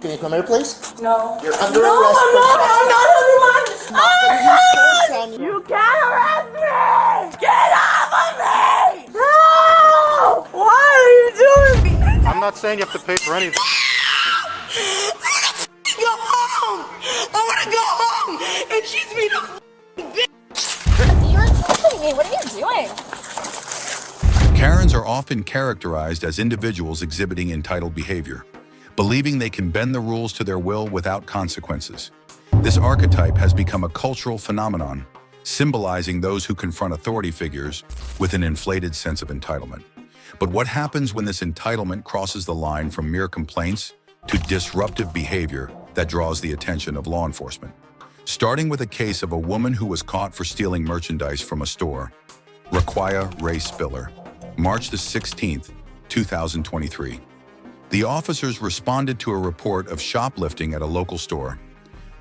Can you come here, please? No. You're under arrest. I'm not on you. You can't arrest me! Get off of me! No! Why are you doing me? I'm not saying you have to pay for anything. Go home! I want to go home! And she's being a bitch! You're insulting me. What are you doing? Karens are often characterized as individuals exhibiting entitled behavior, believing they can bend the rules to their will without consequences. This archetype has become a cultural phenomenon, symbolizing those who confront authority figures with an inflated sense of entitlement. But what happens when this entitlement crosses the line from mere complaints to disruptive behavior that draws the attention of law enforcement? Starting with a case of a woman who was caught for stealing merchandise from a store, Raya Ray Spiller, March the 16th, 2023. The officers responded to a report of shoplifting at a local store.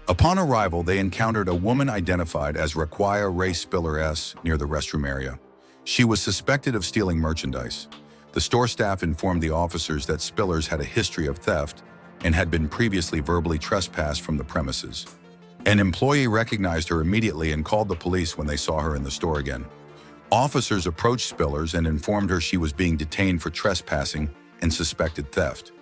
Upon arrival, they encountered a woman identified as Raya Ray Spiller S. near the restroom area. She was suspected of stealing merchandise. The store staff informed the officers that Spillers had a history of theft and had been previously verbally trespassed from the premises. An employee recognized her immediately and called the police when they saw her in the store again. Officers approached Spillers and informed her she was being detained for trespassing and suspected theft.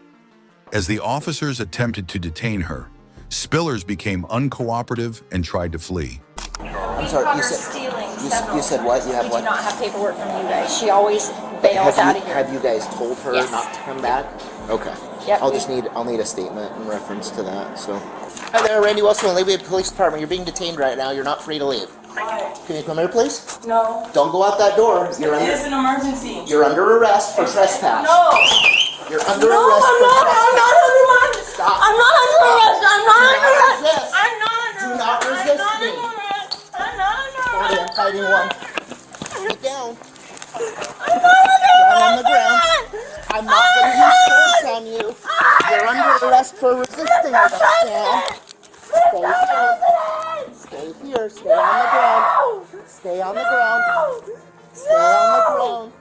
As the officers attempted to detain her, Spillers became uncooperative and tried to flee. I'm sorry, you said what? You have we what? do not have paperwork from you guys. She always bails out of here. Have you guys told her Yes. not to come back? Okay. Yep. I'll need a statement in reference to that, so. Hi there, Randy Wilson, Lakeview Police Department. You're being detained right now. You're not free to leave. Can you come here, please? No. Don't go out that door. It is an emergency. You're under arrest for trespass. No. You're under arrest for trespass. I'm not under arrest. Stop. I'm not under arrest. I'm not under arrest. Resist. I'm not under Do arrest. not resist me. I'm not under Sorry, arrest. I'm fighting one. Get down. I'm not under Down on arrest. the ground. I'm not going to use force on you. You're under arrest for resisting arrest now. Stay here. Stay on the ground. Stay on the ground. Stay on the ground.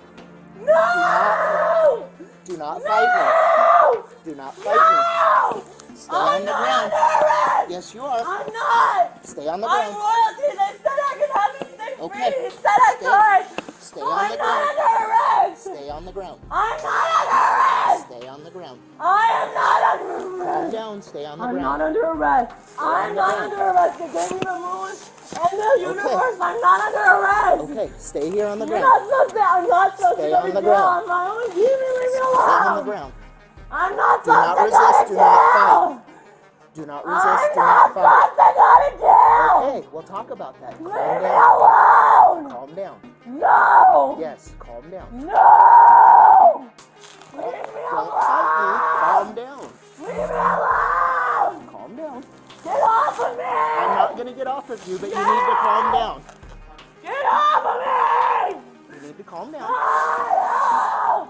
No. Do not fight me. Do not fight me. Stay on the ground. Yes, you are. I'm not. Stay on the I'm ground. royalty. They said I could have anything Okay. free. They said I could. Stay on the I'm not ground. under arrest. Stay on the ground. I'm not under arrest. Stay on the ground. I am not under Calm arrest. down. Stay on the I'm ground. not under arrest. I'm not under arrest. They gave me the moon and the universe. I'm not under arrest. Okay, stay here on the You're ground. not supposed to. I'm not supposed Stay to on go the to jail. ground. I'm my own human. Leave me alone. Stay on the ground. I'm not Do supposed not to resist. go to Do not jail. fight. Do not resist. I'm Do not not fight. supposed to go to jail. Okay, we'll talk about that. Leave Calm me down. alone. Calm down. No. Yes, calm down. No. Leave me Don't fight me. alone. Calm down. Leave me alone. Calm down. Get off of me. I'm not going to get off of you, but you need to calm down. Get off of me. You need to calm down. No.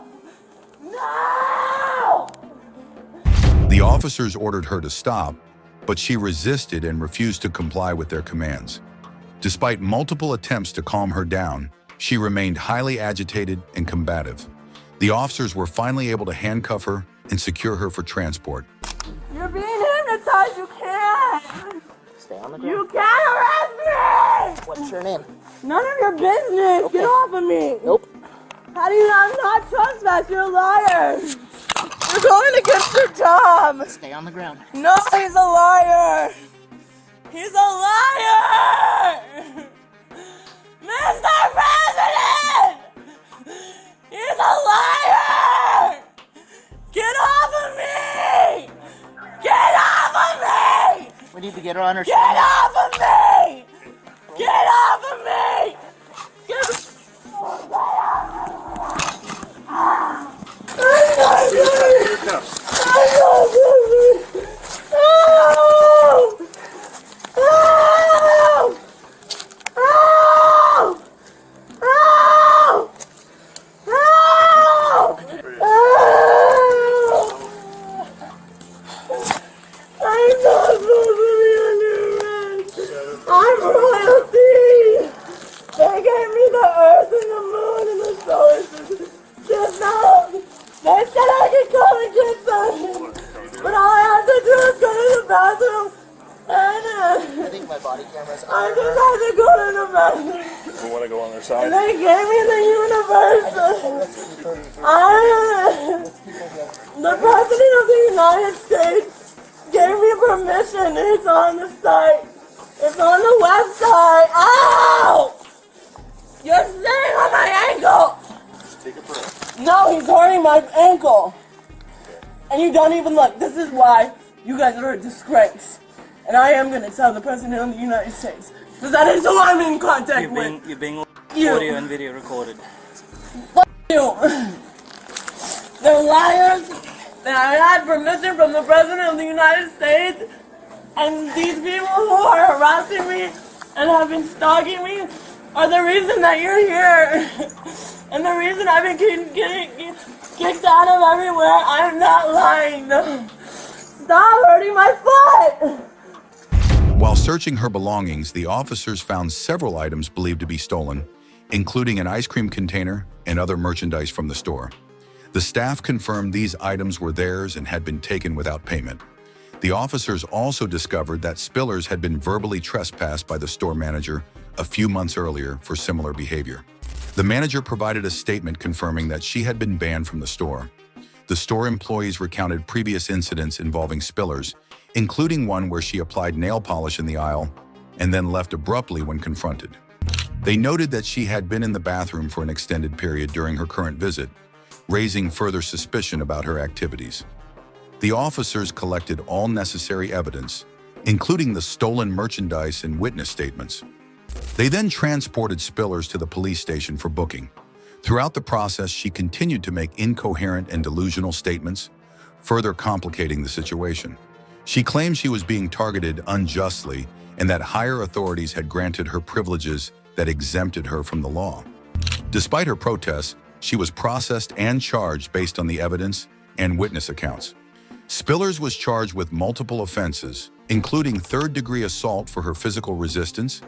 No. The officers ordered her to stop, but she resisted and refused to comply with their commands. Despite multiple attempts to calm her down, she remained highly agitated and combative. The officers were finally able to handcuff her and secure her for transport. You're being hypnotized. You can't. Stay on the ground. You can't arrest me. What's your name? None of your business. Okay. Get off of me. Nope. How do you not trespass? You're a liar. You're going against your job. Stay on the ground. No, he's a liar. He's a liar. Mr. President. He's a liar. Get off of me. Get off of me. We need to get her on her Get off of me. Get off of me. Get I'm not supposed to be under arrest. my body cameras. I just had to go to the bathroom. You want to go on their side? And they gave me the universe. The President of the United States gave me permission. It's on the site. It's on the website. Ow! You're sitting on my ankle. Just take a breath. No, he's hurting my ankle. And you don't even look. This is why you guys are a disgrace. And I am going to tell the President of the United States. Because that is who I'm in contact with. You're being You. audio and video recorded. Fuck you. They're liars. And I had permission from the President of the United States. And these people who are harassing me and have been stalking me are the reason that you're here. And the reason I've been getting kicked out of everywhere. I'm not lying. Stop hurting my foot. While searching her belongings, the officers found several items believed to be stolen, including an ice cream container and other merchandise from the store. The staff confirmed these items were theirs and had been taken without payment. The officers also discovered that Spillers had been verbally trespassed by the store manager a few months earlier for similar behavior. The manager provided a statement confirming that she had been banned from the store. The store employees recounted previous incidents involving Spillers, including one where she applied nail polish in the aisle and then left abruptly when confronted. They noted that she had been in the bathroom for an extended period during her current visit, raising further suspicion about her activities. The officers collected all necessary evidence, including the stolen merchandise and witness statements. They then transported Spillers to the police station for booking. Throughout the process, she continued to make incoherent and delusional statements, further complicating the situation. She claimed she was being targeted unjustly and that higher authorities had granted her privileges that exempted her from the law. Despite her protests, she was processed and charged based on the evidence and witness accounts. Spillers was charged with multiple offenses, including third-degree assault for her physical resistance,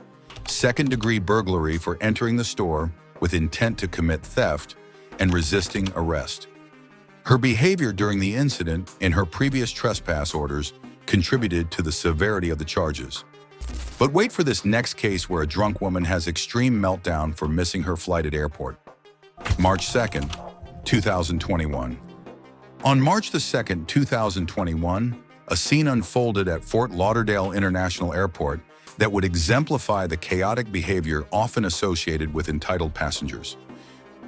second-degree burglary for entering the store with intent to commit theft, and resisting arrest. Her behavior during the incident and her previous trespass orders contributed to the severity of the charges. But wait for this next case where a drunk woman has extreme meltdown for missing her flight at airport. March 2nd, 2021. On March the 2nd, 2021, a scene unfolded at Fort Lauderdale International Airport that would exemplify the chaotic behavior often associated with entitled passengers.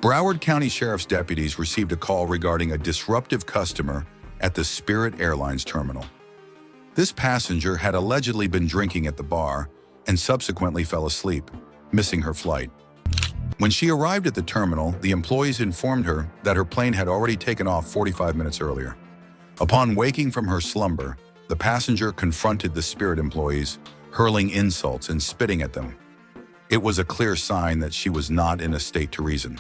Broward County Sheriff's deputies received a call regarding a disruptive customer at the Spirit Airlines terminal. This passenger had allegedly been drinking at the bar and subsequently fell asleep, missing her flight. When she arrived at the terminal, the employees informed her that her plane had already taken off 45 minutes earlier. Upon waking from her slumber, the passenger confronted the Spirit employees, hurling insults and spitting at them. It was a clear sign that she was not in a state to reason.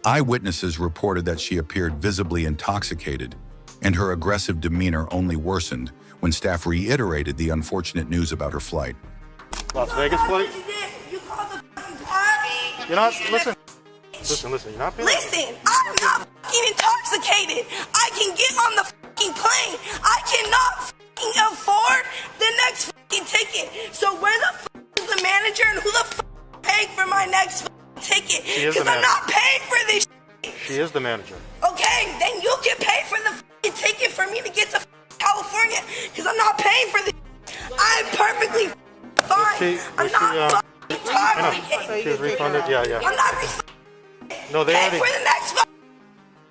Eyewitnesses reported that she appeared visibly intoxicated, and her aggressive demeanor only worsened when staff reiterated the unfortunate news about her flight. Las Vegas flight? You called the fucking car? You're not, listen, you're not being... Listen, I'm not fucking intoxicated. I can get on the fucking plane. I cannot fucking afford the next fucking ticket. So where the fuck is the manager and who the fuck paid for my next fucking ticket? Because I'm not paying for this shit. She is the manager. Okay, then you can pay for the fucking ticket for me to get to California. Because I'm not paying for this. I'm perfectly fine. I'm not fucking intoxicated. She was refunded? Yeah. I'm not refunded. No, they Pay already... for the next fucking.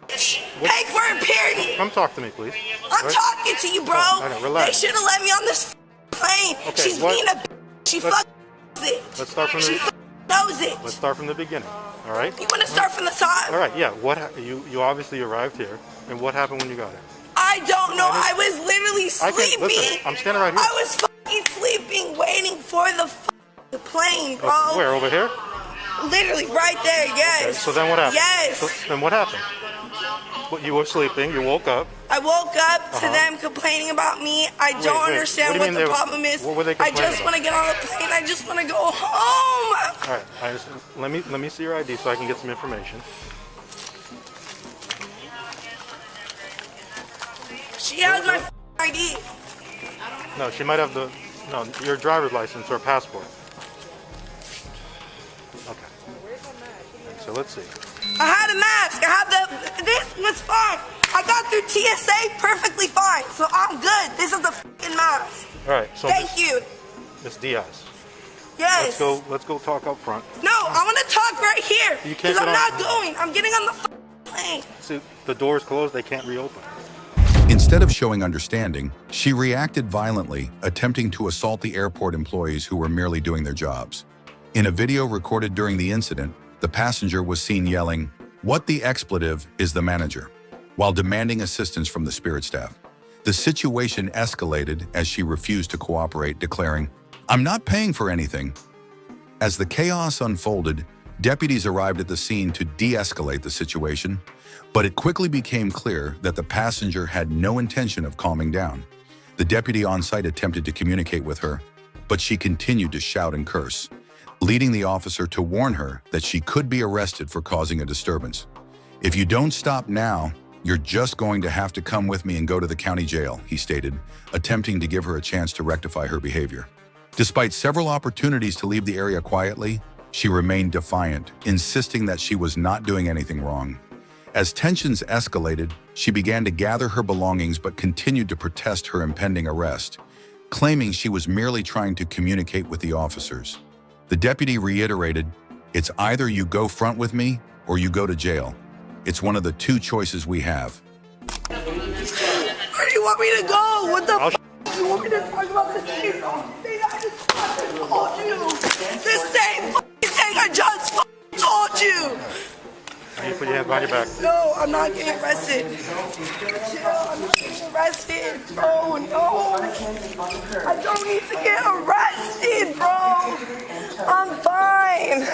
Pay for it, period. Come talk to me, please. I'm talking to you, bro. I know, relax. They should have let me on this plane. Okay, She's what- being a bitch. She fucking knows it. Let's start from She the... fucking knows it. Let's start from the beginning, all right? You want to start from the top? All right, yeah. You obviously arrived here, and what happened when you got here? I don't know. I was literally sleeping. Listen, I'm standing right here. I was fucking sleeping, waiting for the plane, bro. Where, over here? Literally right there, yes. Okay, so then what happened? Yes. So then what happened? Well, you were sleeping, you woke up. I woke up to them complaining about me. I don't wait. understand What do what you the mean problem is. what were they I complaining just about? want to get on the plane. I just want to go home. All right, I understand. Let me see your ID so I can get some information. She has my ID. No, she might have the No, your driver's license or passport. Okay. So let's see. I had a mask. This was fine. I got through TSA perfectly fine, so I'm good. This is the fucking mask. All right. So Thank you. Miss Diaz. Yes. Let's go talk up front. No, I want to talk right here. You can't Because I'm get not on- going. I'm getting on the fucking plane. See, the door's closed. They can't reopen. Instead of showing understanding, she reacted violently, attempting to assault the airport employees who were merely doing their jobs. In a video recorded during the incident, the passenger was seen yelling, "What the expletive is the manager?" while demanding assistance from the Spirit staff. The situation escalated as she refused to cooperate, declaring, "I'm not paying for anything." As the chaos unfolded, deputies arrived at the scene to de-escalate the situation, but it quickly became clear that the passenger had no intention of calming down. The deputy on site attempted to communicate with her, but she continued to shout and curse, leading the officer to warn her that she could be arrested for causing a disturbance. "If you don't stop now, you're just going to have to come with me and go to the county jail," he stated, attempting to give her a chance to rectify her behavior. Despite several opportunities to leave the area quietly, she remained defiant, insisting that she was not doing anything wrong. As tensions escalated, she began to gather her belongings but continued to protest her impending arrest, claiming she was merely trying to communicate with the officers. The deputy reiterated, "It's either you go front with me or you go to jail. It's one of the two choices we have." Where do you want me to go? What the f*** do you want me to talk about this same thing I just fucking told you? The same fucking thing I just fucking told you! You put your hands behind your back. No, I'm not getting arrested. Chill, I'm not getting arrested. Bro, no. I don't need to get arrested, bro. I'm fine.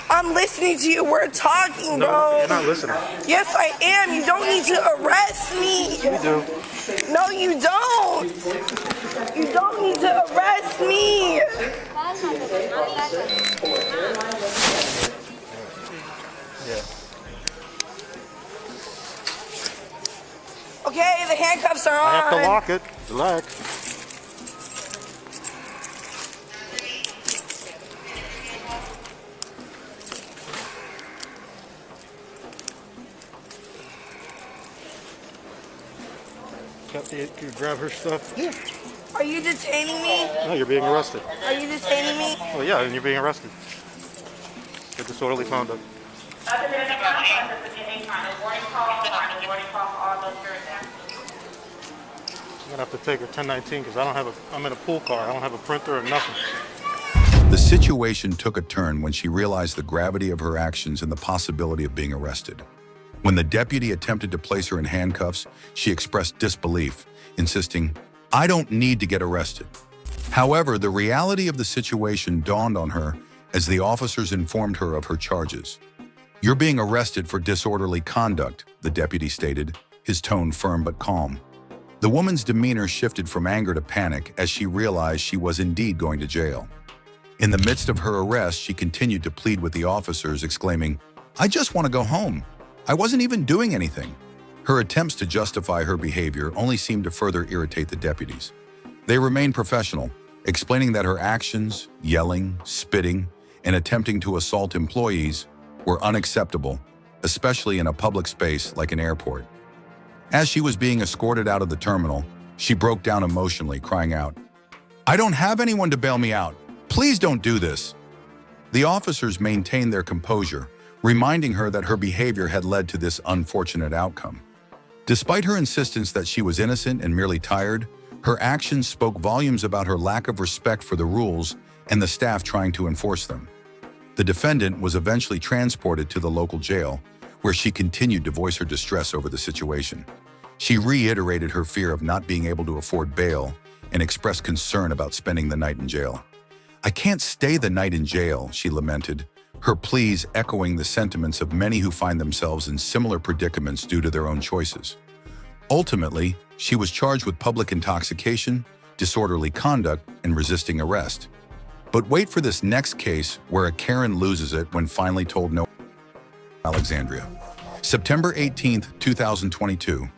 I'm listening to you. We're talking, No, bro. you're not listening. Yes, I am. You don't need to arrest me. You do. No, you don't. You don't need to arrest me. Yeah. Okay, the handcuffs are on. I have to lock it. Relax. You grab her stuff? Yeah. Are you detaining me? No, you're being arrested. Are you detaining me? Oh yeah, and you're being arrested. For disorderly conduct. Other than the contact with the warning call for all those jurisdictions. I'm gonna have to take her 1019 because I'm in a pool car. I don't have a printer or nothing. The situation took a turn when she realized the gravity of her actions and the possibility of being arrested. When the deputy attempted to place her in handcuffs, she expressed disbelief, insisting, "I don't need to get arrested." However, the reality of the situation dawned on her as the officers informed her of her charges. "You're being arrested for disorderly conduct," the deputy stated, his tone firm but calm. The woman's demeanor shifted from anger to panic as she realized she was indeed going to jail. In the midst of her arrest, she continued to plead with the officers, exclaiming, "I just want to go home. I wasn't even doing anything." Her attempts to justify her behavior only seemed to further irritate the deputies. They remained professional, explaining that her actions, yelling, spitting, and attempting to assault employees were unacceptable, especially in a public space like an airport. As she was being escorted out of the terminal, she broke down emotionally, crying out, "I don't have anyone to bail me out. Please don't do this." The officers maintained their composure, reminding her that her behavior had led to this unfortunate outcome. Despite her insistence that she was innocent and merely tired, her actions spoke volumes about her lack of respect for the rules and the staff trying to enforce them. The defendant was eventually transported to the local jail, where she continued to voice her distress over the situation. She reiterated her fear of not being able to afford bail and expressed concern about spending the night in jail. "I can't stay the night in jail," she lamented, her pleas echoing the sentiments of many who find themselves in similar predicaments due to their own choices. Ultimately, she was charged with public intoxication, disorderly conduct, and resisting arrest. But wait for this next case where a Karen loses it when finally told no. Alexandria. September 18, 2022.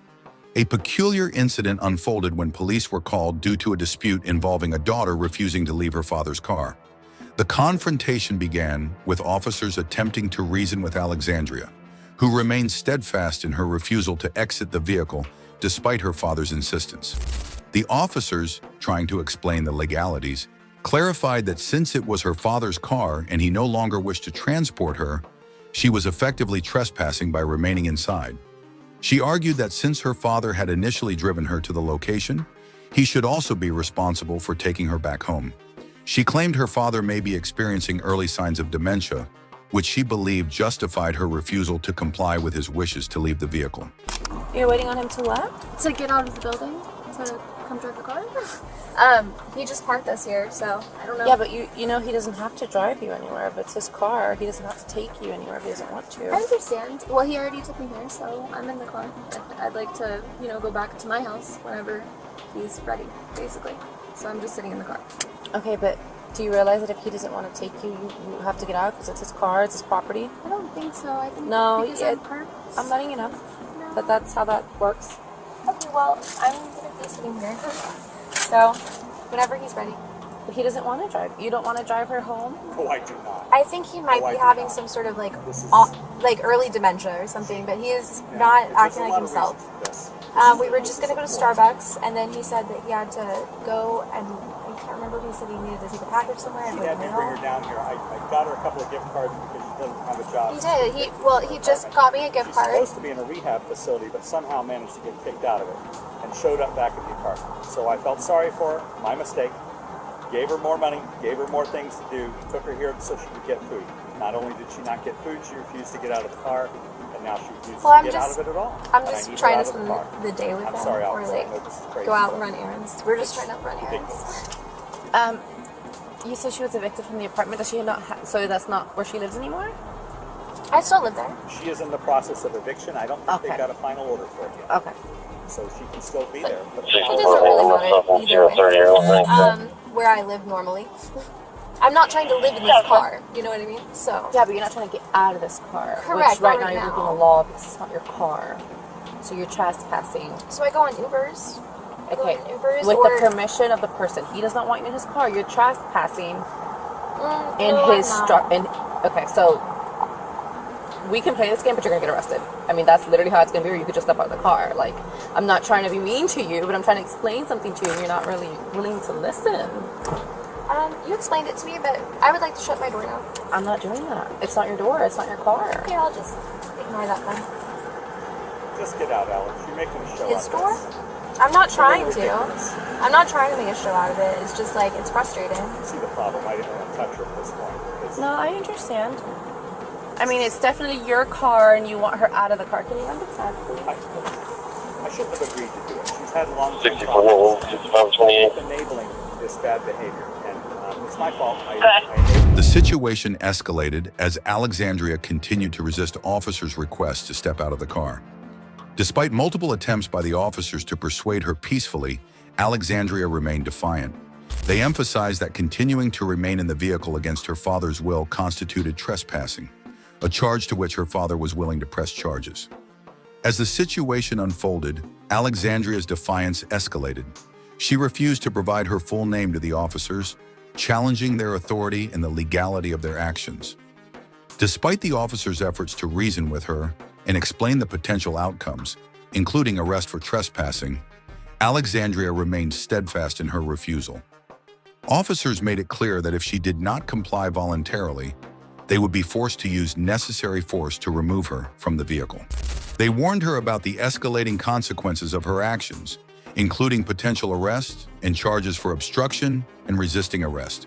A peculiar incident unfolded when police were called due to a dispute involving a daughter refusing to leave her father's car. The confrontation began with officers attempting to reason with Alexandria, who remained steadfast in her refusal to exit the vehicle despite her father's insistence. The officers, trying to explain the legalities, clarified that since it was her father's car and he no longer wished to transport her, she was effectively trespassing by remaining inside. She argued that since her father had initially driven her to the location, he should also be responsible for taking her back home. She claimed her father may be experiencing early signs of dementia, which she believed justified her refusal to comply with his wishes to leave the vehicle. You're waiting on him to what? To get out of the building, to come drive the car. He just parked us here, so I don't know. Yeah, but you know he doesn't have to drive you anywhere. If it's his car, he doesn't have to take you anywhere if he doesn't want I to. understand. Well, he already took me here, so I'm in the car. I'd like to, go back to my house whenever he's ready, basically. So I'm just sitting in the car. Okay, but do you realize that if he doesn't want to take you, you have to get out because it's his car, it's his property? I don't think so. I think No, because I'm parked. I'm letting you know No. that that's how that works. Okay, well, I'm gonna be sitting here. So, whenever he's ready. But he doesn't want to drive. You don't want to drive her home? No, I do not. I think he might I be do having not. some sort of like This is- early dementia or something, but he is Yeah, not there's acting a like lot of himself. reasons for this. We were just gonna go to Starbucks, and then he said that he had to go, and I can't remember if he said he needed to take a package somewhere. He and had me bring her down here. I got her a couple of gift cards because she doesn't have a job. He did. He just got me a gift She's card. supposed to be in a rehab facility, but somehow managed to get kicked out of it and showed up back at the apartment. So I felt sorry for her, my mistake. Gave her more money, gave her more things to do, took her here so she could get food. Not only did she not get food, she refused to get out of the car, and now she refuses Well, to get out of it at all. I'm And I just need her trying out to of the spend car. the day with I'm him, sorry, or Alex, I know this is crazy, go out but and run errands. We're just trying to run errands. ridiculous. You said she was evicted from the apartment. Does she not? So that's not where she lives anymore? I still live there. She is in the process of eviction. I don't think Okay. they got a final order for it yet. Okay. So she can still be there. But He doesn't really want it either way. Where I live normally. I'm not trying to live in this car. You know what I mean? So. Yeah, but you're not trying to get out of this car. Correct, Which right not now you're right breaking now. the law because it's not your car. So you're trespassing. So I go on Ubers. I go Okay. on Ubers With or the permission of the person. He does not want you in his car. You're trespassing in no, his I'm not. Okay, so we can play this game, but you're gonna get arrested. I mean, that's literally how it's gonna be. Or you could just step out of the car. Like, I'm not trying to be mean to you, but I'm trying to explain something to you, and you're not really willing to listen. You explained it to me, but I would like to shut my door now. I'm not doing that. It's not your door. It's not your car. Okay, I'll just ignore that then. just get out, Alex. You're making a show His out door? of this. I'm not trying to. Ridiculous. I'm not trying to make a show out of it. It's just like, it's frustrating. See the problem. I didn't want to touch her at this point. Because No, I understand. I mean, it's definitely your car, and you want her out of the car. Can you understand, please? I shouldn't have agreed to do it. She's had long-term 64, problems. 6528. Enabling this bad behavior, and it's my fault. I The situation escalated as Alexandria continued to resist officers' requests to step out of the car. Despite multiple attempts by the officers to persuade her peacefully, Alexandria remained defiant. They emphasized that continuing to remain in the vehicle against her father's will constituted trespassing, a charge to which her father was willing to press charges. As the situation unfolded, Alexandria's defiance escalated. She refused to provide her full name to the officers, challenging their authority and the legality of their actions. Despite the officers' efforts to reason with her and explain the potential outcomes, including arrest for trespassing, Alexandria remained steadfast in her refusal. Officers made it clear that if she did not comply voluntarily, they would be forced to use necessary force to remove her from the vehicle. They warned her about the escalating consequences of her actions, including potential arrest and charges for obstruction and resisting arrest.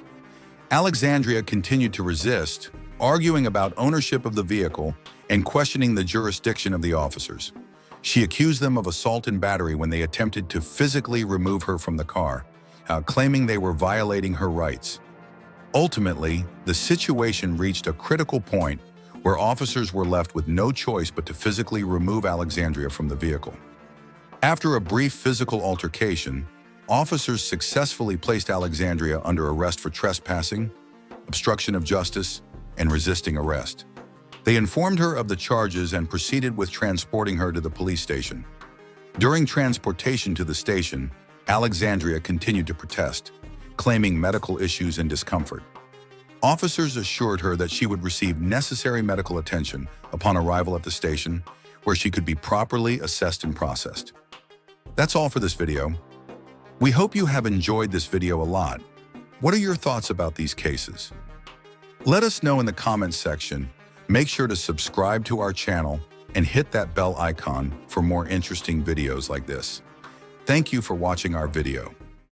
Alexandria continued to resist, arguing about ownership of the vehicle and questioning the jurisdiction of the officers. She accused them of assault and battery when they attempted to physically remove her from the car, claiming they were violating her rights. Ultimately, the situation reached a critical point where officers were left with no choice but to physically remove Alexandria from the vehicle. After a brief physical altercation, officers successfully placed Alexandria under arrest for trespassing, obstruction of justice, and resisting arrest. They informed her of the charges and proceeded with transporting her to the police station. During transportation to the station, Alexandria continued to protest, claiming medical issues and discomfort. Officers assured her that she would receive necessary medical attention upon arrival at the station, where she could be properly assessed and processed. That's all for this video. We hope you have enjoyed this video a lot. What are your thoughts about these cases? Let us know in the comments section. Make sure to subscribe to our channel and hit that bell icon for more interesting videos like this. Thank you for watching our video.